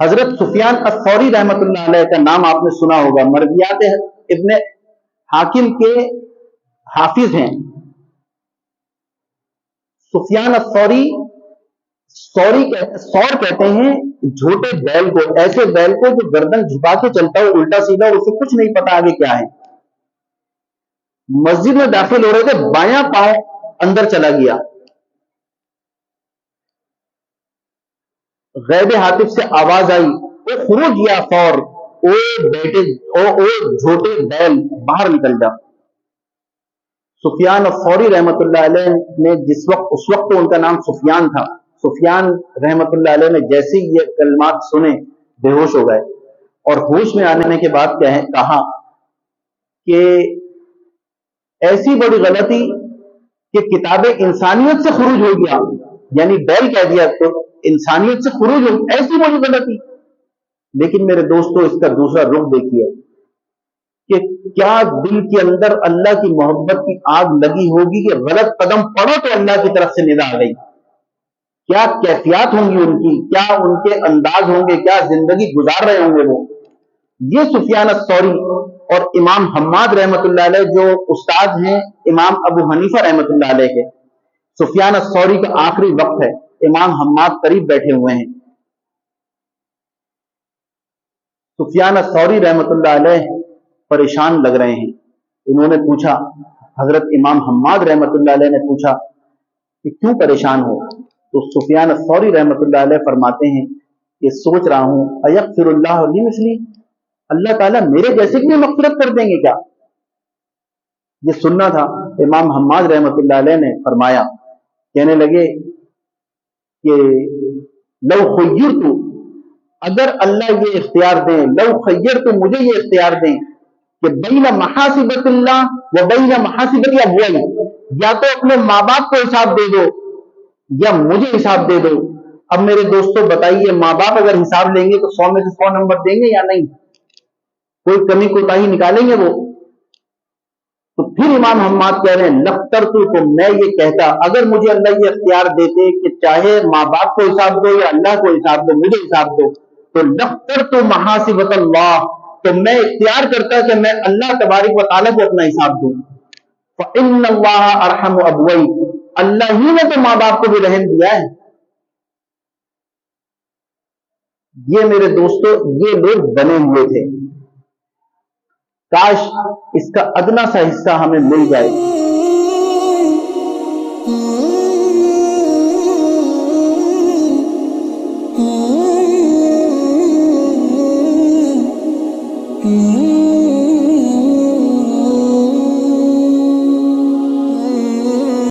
حضرت سفیان الثوری رحمۃ اللہ علیہ کا نام آپ نے سنا ہوگا، مرویات ابن حاکم کے حافظ ہیں۔ سفیان الثوری سور کہتے ہیں جھوٹے بیل کو، ایسے بیل کو جو گردن جھکا کے چلتا ہو الٹا سیدھا، اسے کچھ نہیں پتا آگے کیا ہے۔ مسجد میں داخل ہو رہے تھے، بایاں پاؤں اندر چلا گیا، غیب ہاتف سے آواز آئی، او خروج یا فور، او بیٹے او جھوٹے بیل باہر نکل جا۔ سفیان الثوری رحمت اللہ علیہ نے اس وقت تو ان کا نام سفیان تھا، سفیان رحمت اللہ علیہ نے جیسے ہی یہ کلمات سنے بے ہوش ہو گئے، اور ہوش میں آنے کے بعد کہا کہ ایسی بڑی غلطی کہ کتاب انسانیت سے خروج ہو گیا، یعنی بیل کہہ دیا تو انسانیت سے خروج ہو، ایسی بڑی غلطی۔ لیکن میرے دوستو اس کا دوسرا رخ دیکھیے کہ کیا دل کے اندر اللہ کی محبت کی آگ لگی ہوگی کہ غلط قدم پڑو تو اللہ کی طرف سے ندا آ گئی، کیا کیفیات ہوں گی ان کی، کیا ان کے انداز ہوں گے، کیا زندگی گزار رہے ہوں گے وہ۔ یہ سفیان الثوری اور امام حماد رحمت اللہ علیہ جو استاد ہیں امام ابو حنیفہ رحمت اللہ علیہ کے، سفیان الثوری کا آخری وقت ہے، امام حماد قریب بیٹھے ہوئے ہیں۔ سفیان الثوری رحمت اللہ علیہ پریشان لگ رہے ہیں، انہوں نے پوچھا، حضرت امام حماد رحمت اللہ علیہ نے پوچھا کہ کیوں پریشان ہو؟ تو سفیان الثوری رحمت اللہ علیہ فرماتے ہیں کہ سوچ رہا ہوں ایغفر اللہ لی مثلی، اللہ تعالیٰ میرے جیسے کی مغفرت کر دیں گے کیا؟ یہ سننا تھا۔ امام حماد رحمت اللہ علیہ نے فرمایا، کہنے لگے کہ لو خیرت، اگر اللہ یہ اختیار دیں، لو خیرت مجھے یہ اختیار دیں کہ بین محاسبت اللہ و بین محاسبت ابوئی، یا تو اپنے ماں باپ کو حساب دے دو یا مجھے حساب دے دو۔ اب میرے دوستو بتائیے، ماں باپ اگر حساب لیں گے تو 100 میں سے 100 نمبر دیں گے یا نہیں؟ کوئی کمی کوتاہی نکالیں گے وہ؟ تو پھر امام حماد کہہ رہے ہیں لخترت، تو میں یہ کہتا اگر مجھے اللہ یہ اختیار دیتے کہ چاہے ماں باپ کو حساب دو یا اللہ کو حساب دو، مجھے حساب دو، تو لخترت محاسبت اللہ، تو میں اختیار کرتا کہ میں اللہ تبارک و تعالیٰ کو اپنا حساب دوں۔ فإن اللہ ارحم ابوئی، اللہ ہی نے تو ماں باپ کو بھی رحم دیا ہے۔ یہ میرے دوستو یہ لوگ بنے ہوئے تھے، کاش اس کا ادنا سا حصہ ہمیں مل جائے۔